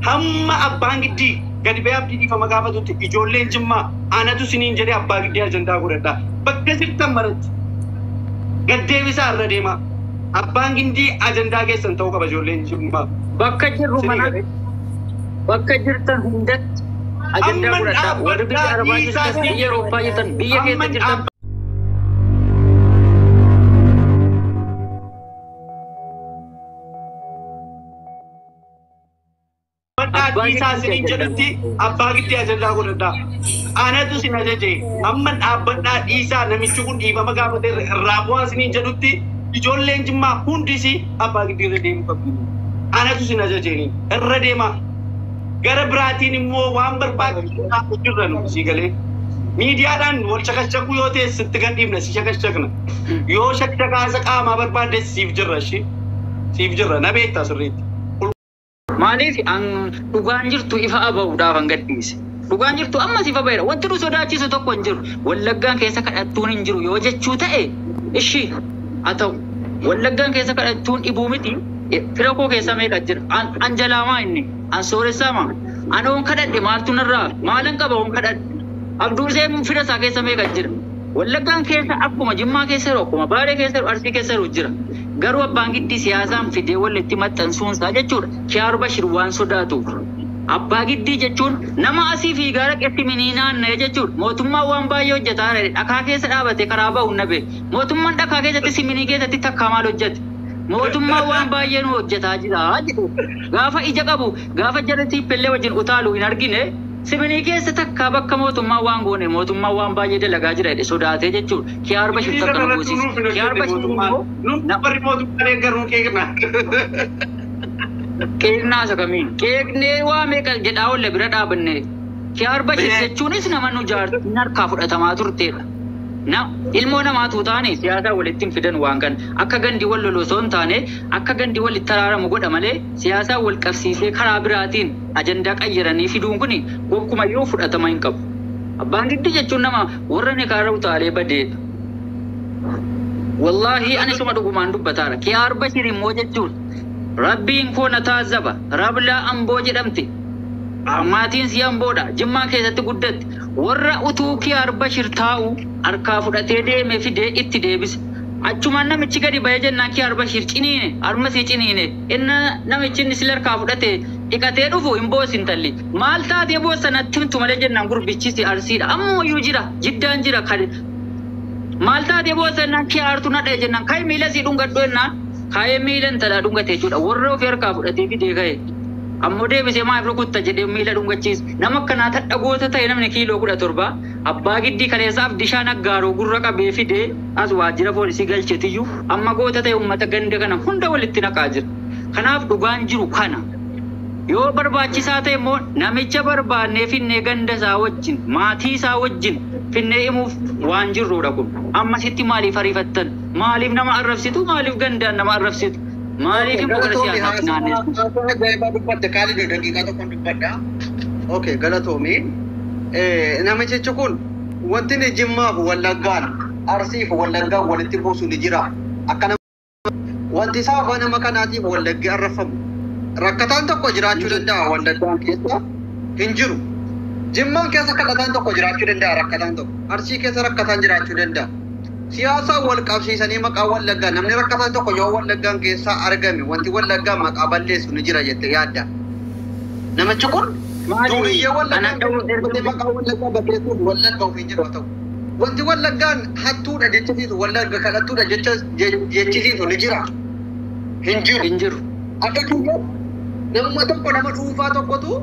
hamma abbaan giddii gadi ba'ee abdii dhiifama gaafatutti ijoolleen Jimmaa anatu siniin jedhee abbaa giddii ajandaa godhadha bakka sirtan maratti gaddeebisaa irra deema abbaan giddii ajandaa keessan ta'uu qaba ijoolleen Jimmaa bakka jirru mana bakka jirtan hundatti ajandaa godhadha warri biyya Arabaa jirtan biyya Awurooppaa jirtan biyya keessa jirtan Isa sinin jedhutti abbaa giddii ajandaa godhadha anatu sin ajaje amma dhaabbadhaa dhiisaa namichi kun dhiifama gaafate irraa bu'aa sinin jedhutti ijoolleen Jimmaa hundisi abbaa giddii irra deemu qabdu anatu sin ajajeeni irra deema gara biraatiin immoo waan barbaachisu jirran si galee miidiyaadhaan wal shakashakuu yoo ta'e sitti gad dhiibna si shakashakna yoo shakashakaasa qaamaa barbaadde siif jirra na beektaa sirriitti Maaliif an dhugaan jirtu ifa abahuudhaaf an gadhiise. Dhugaan jirtu ammas ifa baheera. Wanti nu sodaachisu tokko hin jiru. Wallaggaan keessa kadhattuun hin jiru yoo jechuu ta'e ishii haa ta'u. Wallaggaan keessa kadhattuun dhibuu miti. Fira koo keessa meeqa jira. An jalaamaa inni. An sooressaama. An oon kadhadhe maaltu narraa maalan qaba oon kadhadhe. Abduuseen fira isaa keessa meeqa jira. Wallaggaan keessa akkuma Jimmaa keessa jiru akkuma Baalee keessa jiru Arsii keessa jiru jira. Garuu abbaan giddii siyaasaan fidee walitti maxxansuunsaa jechuudha. Kiyaar Bashir waan sodaatuuf. Abbaa giddii jechuun nama asii fi gaara qetti miniinaanna'e jechuudha. Mootummaan waan baay'ee hojjetaa jira. Dhakaa keessa dhaabatee karaa ba'uun nabe. Mootummaan dhakaa keessatti siminii keessatti takkaa maal hojjete? Mootummaan waan baay'ee nu hojjetaa jira jechuudha. Gaafa ija qabu gaafa jalatti pellee wajjin utaalu hin argine. Siminii keessa takkaa bakka mootummaan waan goone mootummaan waan baay'ee dalagaa jira jedhe sodaatee jechuudha. Kiyaar Bashir takka nu buusise. Kiyaar Bashir immoo namni mootummaa deeggaruu keekna. Keeknaa isa kamiin? Keeknee waa meeqa jedhaa oolle bira dhaabanne. Kiyaar Bashir jechuunis nama nu jaartii harkaa fudhatamaa turteedha. Ilmoo namaatu taane siyaasaa walitti hin fidan waan kan akka gandi wal lolu osoo hin taane akka gandi wal itti araaramu godha malee siyaasaa wal qabsiisee karaa biraatiin ajandaa qayyaranii fiduun kun gonkumayyuu fudhatama hin qabu. Abbaan giddii jechuun nama warra ni kaara utaalee badeedha. Wallahi ani suma dhugumaan dubbataara. Kiyaar Bashir immoo jechuun rabbiin koo na taazaba rablaa amboo jedhamti. Maatiin si amboodha Jimmaa keessatti guddatti warra utuu Kiyaar Bashir taa'u harkaa fudhatee deemee fidee itti deebise. Achumaan namichi gadi bahee jennaan Kiyaar Bashir ciniine armasii ciniine inni namichi inni sila harkaa fudhatee dhiqatee dhufu hin boosin talli. Maal taatee boosanatti himtu malee jennaan gurbichisi arsiidha. Ammoo jira jiddaan jira kan maal taatee boosannaan Kiyaartu nadhee jennaan kaayee miila sii dhungadhoo jennaan kaayee miila intalaa dhungatee jechuudha. Warra ofii harkaa fudhatee fidee ka'e. Ammoo deebisee maaf rukutta jedhee miila dhungachiisa. Nama akkanaa tadhagoota ta'e namni kiiloo 17 abbaa giddii kaleessaaf dishaan aggaaroo gurra qabee fidee as waajjira poolisii galcheetiyyuu amma goota ta'e uummata ganda kana hunda walitti naqaa jira. Kanaaf dhugaan jiru kana. Yoo barbaachisaa ta'e immoo namicha barbaannee finnee ganda isaa wajjin maatii isaa wajjin finnee himuuf waan jirrudha kun. Ammasitti maaliif ariifattan? Maaliif nama arrabsitu? Maaliif gandaan nama arrabsitu? Maaliif immoo Okay, galatoomii. Namichi kun wanti ni Jimmaa fi Wallaggaan Arsii fi Wallaggaan walitti buusu ni jira. Akkana wanti isaa afaan nama kanaatiif Wallaggi arrafamu. Rakkataan tokko jiraachuu danda'a Wallaggaan keessa hin jiru. Jimmaan keessa kadhataan tokko jiraachuu danda'a rakkataan tokko. Arsii keessa rakkataan jiraachuu danda'a. Siyaasa wal qabsiisanii maqaa Wallaggaa namni rakkataan tokko yoo Wallaggaan keessa argame wanti Wallaggaa maqaa balleessu ni jira jettee yaadda. Namichi kun duubiyyee Wallaggaan maqaa Wallaggaa balleessuuf Wallaggaa ofii jiru haa ta'u. Wanti Wallaggaan hattuudha jechisiisu Wallagga kadhattuudha jechisiisu ni jira. Hin jiru. Akka kiyyaatti namuma tokko nama dhuunfaa tokkotu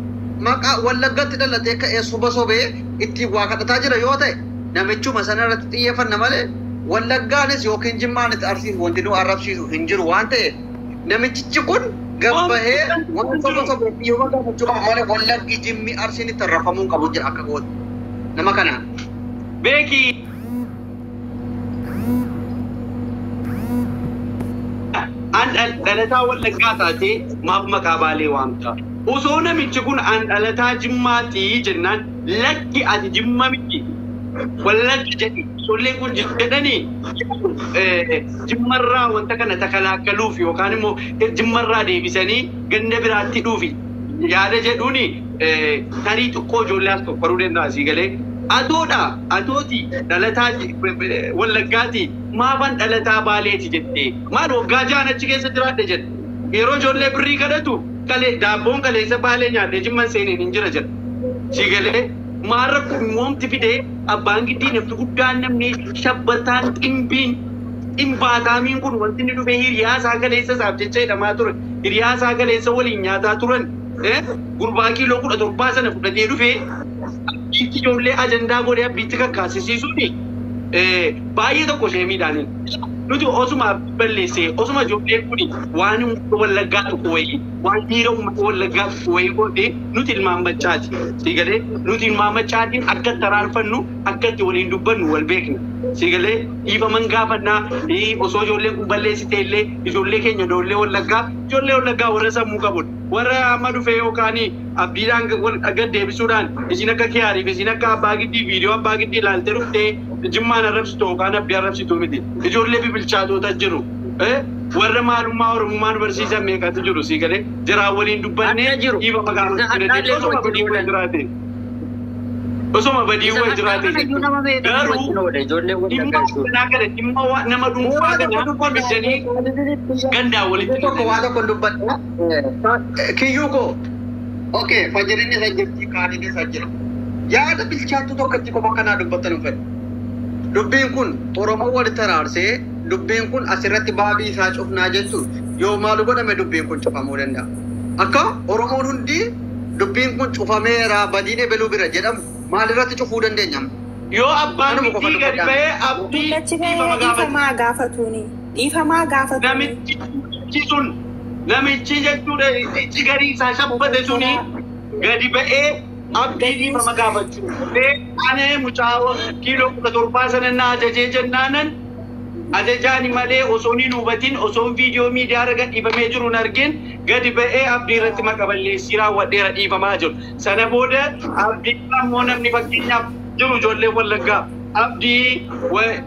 maqaa Wallaggatti dhalatee ka'ee sobee ittiin waa kadhataa jira yoo ta'e namichuma sanarratti xiyyeeffanna malee Wallaggaanis yookiin Jimmaanis Arsiis wanti nu arrabsiisu hin jiru waan ta'eef namichichi kun gabbahee wanta sobee yoo gaafachuu malee Wallaggi Jimmi Arsiin itti arrafamuun qabu jira akka gootu nama kanaan. Beeki an dhalataa Wallaggaa taatee maaf maqaa Baalee waamta. Osoo namichi kun an dhalataa Jimmaatii jennaan lakki ati Jimma miti. Wallaggi jedhi ijoolleen kun jedhanii Jimmarraa wanta kana takalaakkaluuf yookaan immoo Jimmarraa deebisanii ganda biraatti dhuufi yaada jedhuuni tarii xiqqoo ijoollee as tokkoruu danda'a asii galee adoodha adooti dhalataa wallaggaati maafan dhalataa baaleeti jettee maal waggaa jaan achi keessa jiraadhe jedhe yeroo ijoollee birrii kadhatu kalee daabboon kaleessa baalee nyaadhe jimman seeneen hin jira jedhe asii galee maarra moomti fidee abbaan giddii nafti guddaan namni shabbataan ximbiin dhimbaataamiin kun wanti inni dhufee hiriyaasaa kaleessa isaaf jecha hidhamaa ture hiriyaasaa kaleessa waliin nyaataa turan gurbaa kiiloo 17 sana fudhatee dhufee abbiitti ijoollee ajandaa godhee abbiitti kakkaasisiisuuni baay'ee tokko ishee miidhaaniin nuti osuma balleessee osuma ijoollee kuni waan wallaggaa tokko wayii waan dhiira uummata wallaggaa tokko wayii godhee nuti ilmaan machaati siigalee nuti ilmaan machaatiin akka taraarfannu akka itti waliin dubbannu wal beekna siigalee dhiifaman gaafannaa osoo ijoolleen kun balleessite illee ijoollee keenya ijoollee wallaggaa warra sammuu qabudha warra amma dhufee yookaan abdiidhaan gad deebisuudhaan isin akka kiyaariif isin akka abbaa giddii viidiyoo abbaa giddii ilaaltee dhuftee jimmaan arrabsitu yookaan abdii arrabsitu miti ijoollee bibilchaatota jiru warra maalummaa oromummaan barsiisan meeqatu jiru sii galee jiraa waliin dubbannee dhiiba magaalaa osoma badii wal jiraate garuu dhimma nama dhuunfaa kana bidanii gandaa walitti tokko waa tokko dubbadha kiyyuu koo okay fajirinni isa jirti kaaniin isa jira yaada bilchaattu tokkotti qofa kanaa dubbatan hin fedhu dubbiin kun oromoo walitti araarsee dubbiin kun asirratti baabii isaa cufnaa jechuun yoo maalu godhame dubbiin kun cufamuu danda'a akka oromoon hundi dubbiin kun cufameera badiine beluu bira jedhamu maalirratti cufuu dandeenya yoo abbaan giddii gadi ba'ee abdii dhiifamaa gaafatuuni namichi sun namichi jechuudha cigarii isaa shabbate suni gadi ba'ee abdii dhiifama gaafachuu anee mucaa kiiloo 17 sana na ajajee jennaanan ajajaani malee osoon hin hubatin osoon viidiyoo miidiyaa irra gad dhiifamee jiru hin argin gadi ba'ee abdii irratti maqaballeessii raawwadheera dhiifamaa jiru sana booda abdii ammoo namni fakkeenyaaf jiru ijoollee wallaggaa abdii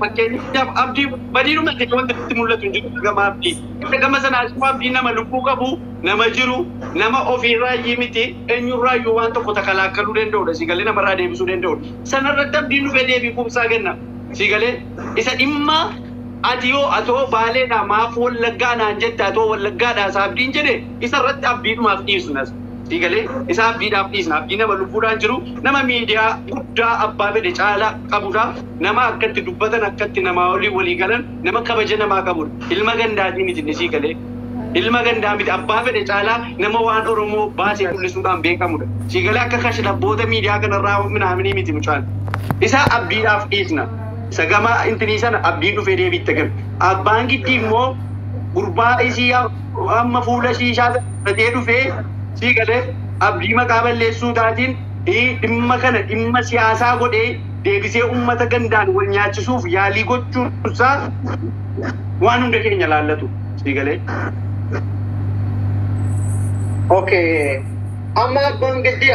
fakkeenyaaf abdii badiinuma ta'e wanti itti mul'atu hin jiru gama abdii gama sanaas abdii nama lubbuu qabu nama jiru nama ofiirraayyii miti eenyurraayyuu waan tokko takalaakkaluu danda'udha siigalee namarraa deebisuu danda'udha sanarratti abdiin dhufee deebii kumsaa kenna siigalee isa dhimma atiyoo atoo baaleedha maaf wallaggaa naan jette atoo wallaggaadha isa abdiin jedhe isarratti abdiidhumaaf dhiisnas siigalee isa abdiidhaaf dhiisna abdii nama lubbuudhaan jiru nama miidiyaa guddaa abbaa fedhe caalaa qabudha nama akkatti dubbatan akkatti namaa walii galan nama kabaja namaa qabudha ilma gandaatii miti siigalee ilma gandaa miti abbaa fedhe caalaa nama waan oromoo baasee mul'isuudhaan beekamudha siigalee akka kashlabboota miidiyaa kanarraa minaaminii miti mucaan isa abdiidhaaf dhiisna sagama intini sana abdiin dhufee deebiitti gala abbaan giddii immoo gurbaa isii amma fuula shiishaa ta'ee dhufee sii galee abdii maqaa balleessuu taatiin dhimma kana dhimma siyaasaa godhee deebisee uummata gandaan wal nyaachisuuf yaalii gochuunsaa waan hunda keenya laallatu sii galee. Okay. Amma abbaan giddii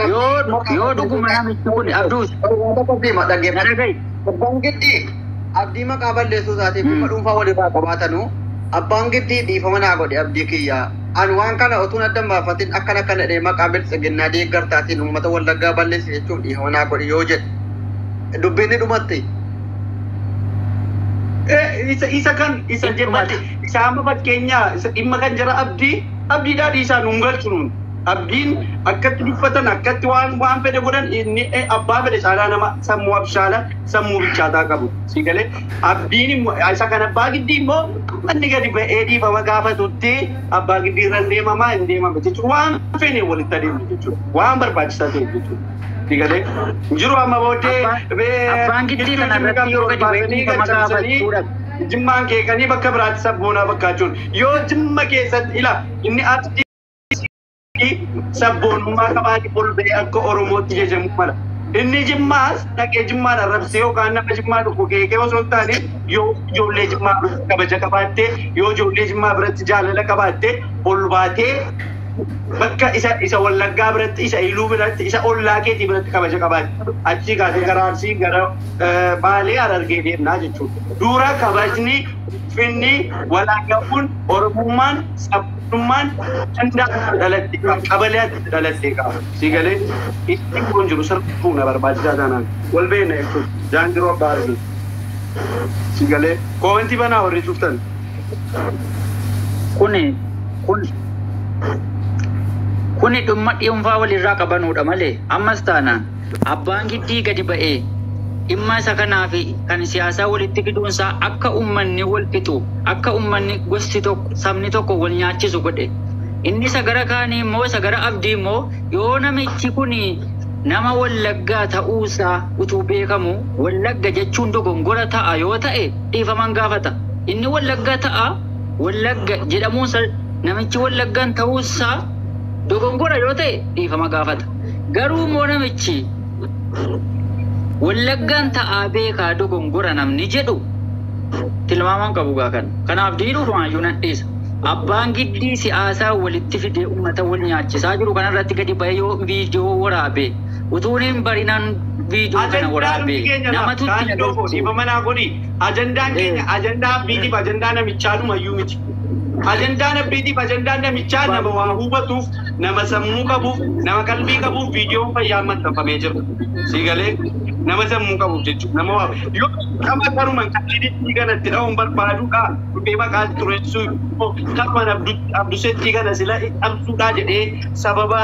yoo dhuguma namichi kun abduus abbaan giddii abdii maqaa balleessuu isaatiif dhimma dhuunfaa walirraa qabaatanu abbaan giddii dhiifama naa godhe abdii kiyyaa ani waan kana otuun addan baafatin akkana kana dhee maqaa biltsiginnaa deeggartaatiin uummata wallaggaa balleesse jechuun dhiifama naa godhe yoo jedhe dubbiin dhumatti. Isa kan isa jemmate isa amma fakkeenyaa isa dhimma kan jira abdiidhaa dhiisaa nuun galchuun abdiin akkatti dubbatan akkatti waan fedhe godhan inni abbaa fedhe caalaa nama sammuu abshaala sammuu bilchaataa qabu siigalee abdiin isa kan abbaa giddii immoo manni gadi ba'ee dhiifama gaafatutti abbaa giddii irra deemamaa hin deemame jechuudha waan fedhe walitti adeemu jechuudha waan barbaachisaa ta'e jechuudha siigalee jiru amma booddee abbaan giddii kanarratti yoo gadi ba'ee dhiifama gaafachuudha jimmaan keekanii bakka biraatti sabboonaa fakkaachuun yoo jimma keessatti ila inni abdii sabboonummaa qabaati ol ba'ee akka oromootti jechamu mala inni jimmaas dhaqee jimmaan arrabsee yookaan nama jimmaa tokko keekee osoo hin taane yoo ijoollee jimmaa kabaja qabaattee yoo ijoollee jimmaa biratti jaalala qabaattee ol baatee bakka isa wallaggaa biratti isa iluu biratti isa ollaa keetii biratti kabaja qabaatu achi kaasee gara Arsii gara Baalee Harargee deemnaa jechuudha. Dura kabajni finni walaagamuun Oromummaan sabboonummaan danda'a dhalatte qabaleetti dhalatte qaba. Sigalee itti kun jiru sirriitti na barbaachisaa taanaan wal beekna jechuudha. Jaangiroo abbaa arginu. Sigalee koomentii banaa warri cuftan. Kuni dhumma dhiunfaa walirraa qabanuudha malee ammas taanaan abbaan giddii gadi ba'ee dhimma isa kanaa fi kan siyaasaa walitti fiduunsaa akka uummanni wal fixu akka uummanni gosti tokko sabni tokko wal nyaachisu godhe. Inni isa gara kaanii immoo isa gara abdii immoo yoo namichi kuni nama wallaggaa ta'uusaa utuu beekamu wallagga jechuun dogongora ta'a yoo ta'e dhiifaman gaafata. Inni wallaggaa ta'a wallagga jedhamuunsa namichi wallaggaan ta'uusaa dogongora yoo ta'e dhiifama gaafata. Garuu immoo namichi wallaggaan ta'aa beekaa dogongora namni jedhu tilmaaman qabu gaa kan. Kanaaf diiruudhumaayyuu nan dhiisa. Abbaan giddii siyaasaa walitti fidee uummata wal nyaachisaa jiru kanarratti gadi ba'ee yoo viidiyoo waraabe utuun hin barinaan viidiyoo kana waraabe namatu itti nagarsiisu. Manaa godhi ajandaan keenya ajandaa abbiitiif ajandaa namichaadhumayyuu miti. Ajandaan abbiitiif ajandaan namichaa nama waa hubatuuf nama sammuu qabuuf nama qalbii qabuuf viidiyoon fayyaa maxxanfamee jira. Sigalee nama sammuu qabuuf jechuudha. Nama waa yoo qama karuman qalbii kanatti dha'uun barbaaduudha. Dhufee maqaa tureessuu qaban abdusetti kana sila cabsuudhaa jedhee sababa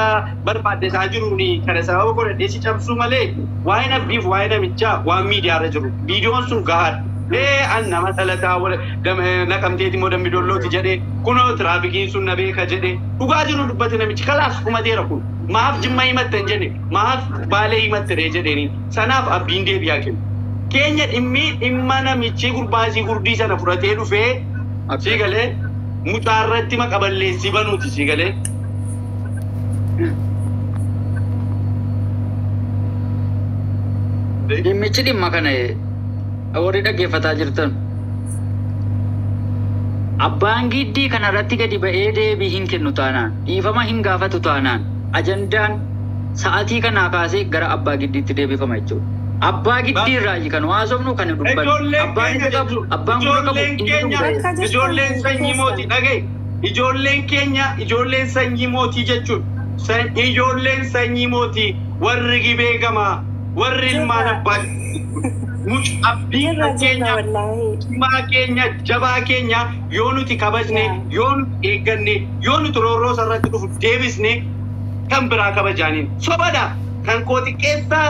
barbaadesaa jiruuni kana sababa godhadhee si cabsuu malee waa'ee abbiif waa'ee namichaa waan miidiyaarra jiru. Viidiyoon sun gahaadha. An nama dhalataa naqamteeti moo dambi dollooti jedhee kunoo tiraafikiin sun na beeka jedhee dhugaa jiru dubbate namichi kalaas dhumateera kun maaf Jimma himatte hin jenne maaf Baalee himatte jedheeni sanaaf abbiin deebi'aa kennu. Keenya dhimma namichi gurbaasii gurdii sana fudhatee dhufee sigalee mucaarratti maqaballeessii banuuti sigalee. Dhimmichi dhimma kana warri dhaggeeffataa jirtan abbaan giddii kanarratti gadi ba'ee deebii hin kennu taanaan dhiifama hin gaafatu taanaan ajandaan sa'aatii kanaa kaasee gara abbaa giddiitti deebifama jechuudha. Abbaa giddii irraayi kan haasofnu kan dubbannu abbaan inni qabu abbaan gurra qabu ijoolleen sanyii mootii dhagaye ijoolleen keenya ijoolleen sanyii mootii jechuun ijoolleen sanyii mootii warri gibee gamaa warri ilmaan abbaa abdiin keenya maa keenya jabaa keenya yoo nuti kabajne yoo nuti eegganne yoo nuti roorroo sarratti dhufu deebisne kan biraa kabajaaniin sobadha kan kooti keessaa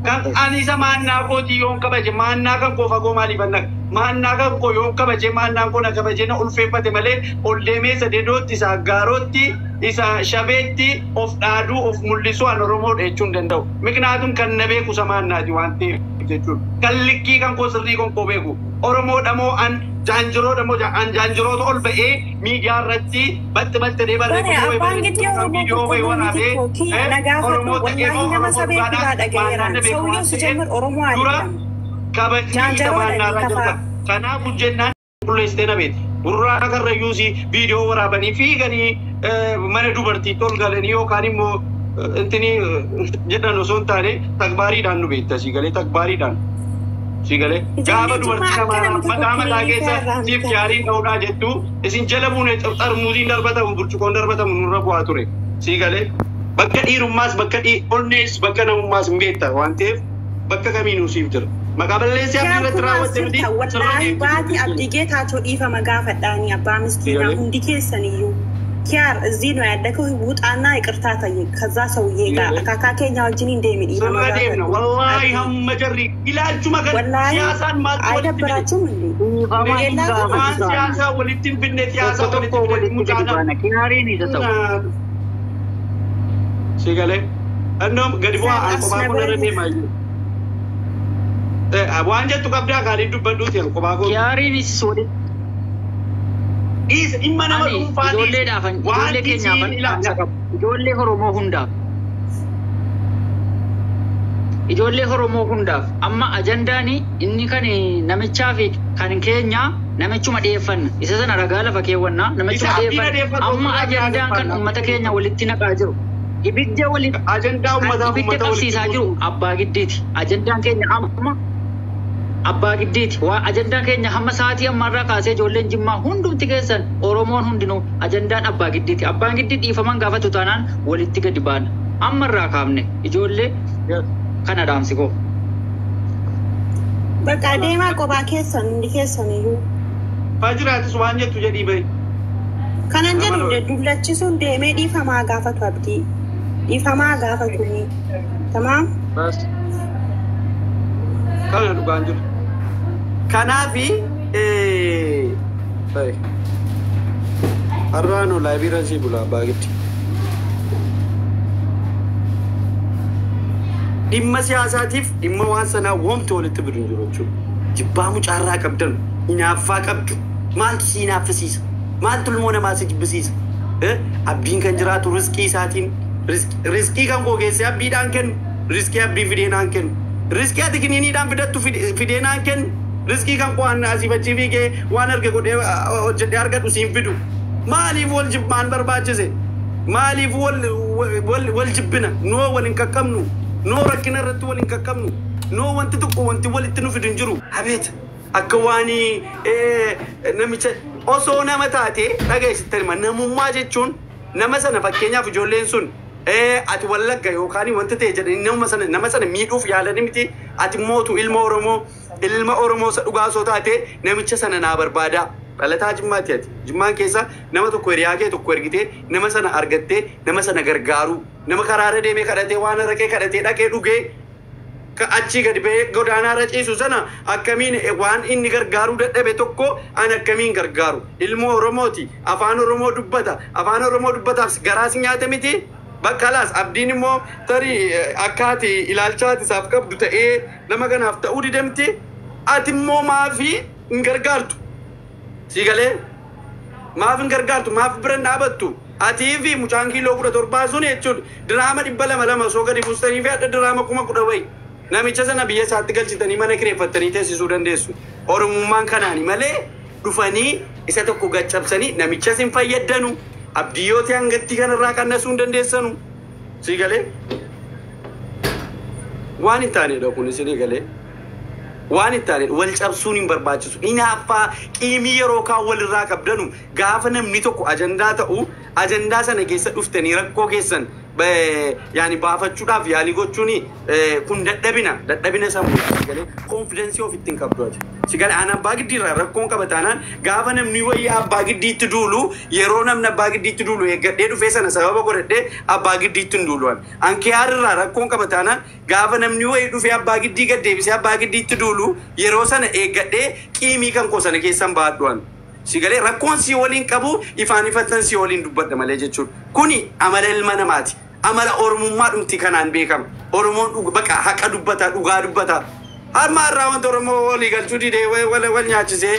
kan anisa maannaa kooti yoon kabaje maannaa kan koo fagoo maaliif annak maannaa kan koo yoon kabaje maannaan koo na kabaje na ulfeeffate malee ol deemee sadeedootti isa gaarootti isa shabeetti of dhaaduu of mul'isuu an Oromoodha jechuun danda'u. Miknaatum kan na beeku isa maannaati waan ta'eef jechuudha. Kan likkii kan koo sirrii kan koo beeku. Oromoodha moo an jaanjiroodha moo an jaanjiroota ol ba'ee miidiyaa irratti batti dee viidiyoo wayii waraabee Oromoo ta'ee moo Oromoo dhugaadhaan dura kabajni maannaarra jirta. Kanaafuu jennaan qulleessitee na beeti. Burraa karrayyuusi viidiyoo waraabanii fiiganii mana dubartii tol galanii yookaan immoo intini jedhan osoo hin taane takbaariidhaan nu beekta sigalee takbaariidhaan sigalee gaafa dubartii mataa keessa siif yaarii ta'uudhaa jettu isin jala buune xarmuuziin darbatamu burcuqoon darbatamu nurra bu'aa ture sigalee bakka dhiirummaas bakka onnees bakka namummaas hin beekta waan ta'eef bakka kamiinuu siif jira. Maqaa balleessaa fi irratti raawwatte miti. Wallaahi baati abdigee taatoo dhiifama gaafadhaanii abbaa miskiinaa hundi keessaniyyuu kiyaar እዚህ ነው ያደከው ውጣና ይቅርታ ጠይቅ ከዛ ሰውዬ ጋር አካካ ኬኛ ወጅኒን ደሚ ዲማ ማለት ነው ወላሂ ሀመጀሪ ኢላቹ መገር ሲያሳን ማጥቶ አይደብራችሁም እንዴ ሲያሳ ወልቲን ብነት ሲያሳ ወልቲን ሙጫና ኪናሪን ይተሰው ሲገለ እነም ገድቦ አልቆባ ኮነረኔ ማዩ ዋንጀቱ ቀብዳ ጋር ይዱበዱት ያልቆባ ኮ ኪያሪን ይሶደ is imana dhuunfaati ijoollee dhaafan ijoollee keenyaaf ijoollee Oromoo hundaaf ijoollee Oromoo hundaaf amma ajandaani inni kan namichaa fi kan keenya namichuma dhiyeeffanna isa sana ragaa lafa keewwannaa namichuma dhiyeeffanna amma ajandaan kan uummata keenya walitti naqaa jiru ibidda walitti ajandaa uummataa ibidda qabsiisaa jiru abbaa giddiiti ajandaan keenya amma abbaa giddiiti waa ajandaan keenya hamma sa'aatii ammaarraa kaasee ijoolleen Jimmaa hundumti keessan Oromoon hundinuu ajandaan abbaa giddiiti abbaan giddii dhiifaman gaafatu taanaan walitti gadi baana ammarraa kaafne ijoollee kana dhaamsikoo. Bakka deemaa qophaa keessan hundi keessan iyyuu. Fajiraatis waan jettu jedhii bahi. Kanan jedhu dullachisuun deemee dhiifamaa gaafatu abdii. Dhiifamaa gaafatu ni. Tamaam? Kana dhugaan jiru. Kanaafi har'aanoo laabiiraan sii bulaa baagitti. Dhimma siyaasaatiif dhimma waan sanaa wamti walitti biduun jiru jechuudha. Jibbaa mucaarraa qabdan hinaaffaa qabdu maaltu si hinaaffisiisa? Maaltu ilmoo namaa si jibbisiisa? Abdiin kan jiraatu riskii isaatiin riskii kan koo geessee abdiidhaan kennu riskii abdii fideenaan kennu riskii ati kiniiniidhaan fidattu fideenaan kennu riskii kan koo asii bachii fiigee waan arge godhee hojjedhee argadhu siin fidu maaliif wal jibbaan barbaachise? Maaliif wal jibbina? Noo wal hin qaqqabnu. Noo rakkina irratti wal hin qaqqabnu. Noo wanti tokko wanti walitti nu fidin jiru. Abeet akka waan namicha osoo nama taate dhageessitani namummaa jechuun nama sana fakkeenyaaf ijoolleen sun ati wallagga yookaan wanti ta'e jedhanii nama sana miidhuuf yaalanii miti ati mootu ilma Oromoo isa dhugaa soo taate namicha sana naa barbaada. Dhalataa Jimmaatti ati Jimmaan keessa nama tokko hiriyaa kee tokko ergitee nama sana argattee nama sana gargaaru nama karaarra deemee kadhatee waan araqee kadhatee dhaqee dhugee achii gadi ba'ee godaanaarra ciisu sana akkamiin waan inni gargaaruu dadhabe tokko an akkamiin gargaaru ilmoo Oromooti afaan Oromoo dubbataaf garaas nyaata miti bakka laas abdiin immoo tarii akkaati ilaalchaati isaaf qabdu ta'ee nama kanaaf ta'uu didamti ati immoo maafi hin gargaartu. Sigalee maaf hin gargaartu maaf biran dhaabattu atii fi mucaan kiiloo 17 sun jechuudha diraama 200 soo gadi buustanii fi adda diraama 10,000 wayi namicha sana biyya isaatti galchitanii mana kireeffattanii teessisuu dandeessu. Oromummaan kanaani malee dhufanii isa tokko gaccabsanii namichas hin fayyaddanu abdiyyooti hangatti kanarraa qannasuu hin dandeessanu. Sigalee waan hin taanedha kun isinii galee. Waan ittaane wal cabsuun hin barbaachisu. Hinaaffaa qiimii yeroo kaan walirraa qabdanu gaafa namni tokko ajandaa ta'u ajandaa sana keessa dhuftanii rakkoo keessan yaani baafachuudhaaf yaalii gochuun kun dadhabina sammuu sigalee konfidensii ofitti hin qabdu ati. Sigalee aan abbaa giddiirraa rakkoon qaba taanaan gaafa namni wayyaa abbaa giddiitti duulu yeroo namni abbaa giddiitti duulu eeggadhee dhufee sana sababa godhadhee abbaa giddiitti hin duuluwan. Anke haarirraa rakkoon qaba taanaan gaafa namni wayii dhufee abbaa giddii gad deebisee abbaa giddiitti duulu yeroo sana eeggadhee qiimii kan koo sana keessan baadhuwan. Sigalee rakkoon si waliin qabu ifaan ifattan si waliin dubbadha malee jechuudha. Kuni amala ilma namaati. Amala Oromummaa dhumti kanaan beekama. Oromoon baqa haqa dubbata dhugaa dubbata. Harma irraa wanti Oromoo walii galchuu didee wal nyaachisee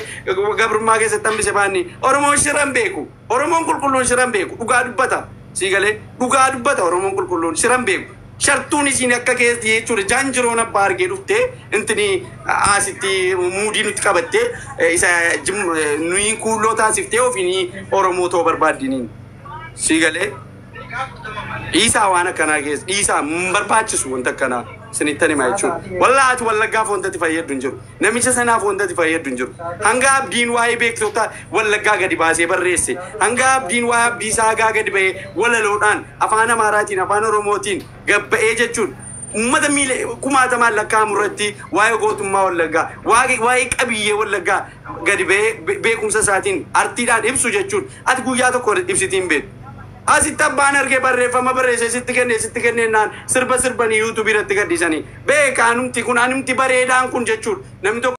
gabrummaa keessatti hambise baanni Oromoon shiran beeku. Oromoon qulqulluun shiran beeku dhugaa dubbata. Sigalee dhugaa dubbata Oromoon qulqulluun shiran beeku. Shartuun isin akka keessi jechuudha jaanjiroon abbaa argee dhuftee intini asitti muudii nutti qabattee isa nuyi kuulloo taasiftee ofiin Oromoo ta'uu barbaaddiniin. Sigalee Isa waan akkanaa keessa Isa barbaachisu wanta akkanaa sinittani maa jechuudha. Wallaati wallaggaaf wantatti fayyaddu hin jiru. Namicha sanaaf wantatti fayyaddu hin jiru. Hanga abdiin waa'ee beektota wallaggaa gadi baasee barreesse. Hanga abdiin waa'ee abdii saagaa gadi ba'ee walaloodhaan afaan Amaaraatiin afaan Oromootiin gabba'ee jechuudha. Ummata miile kumaatamaan lakkaa'amu irratti waa'ee gootummaa wallaggaa waa'ee qabiyyee wallaggaa gadi ba'ee beekumsa isaatiin artiidhaan ibsu jechuudha. Ati guyyaa tokko ibsitiin beektu. Asitti abbaan argee barreeffama barreesse sitti kenneenaan sirba sirbanii YouTube irratti gadhiisanii beekaa numti kun anumti bareedaan kun jechuudha. Namni tokko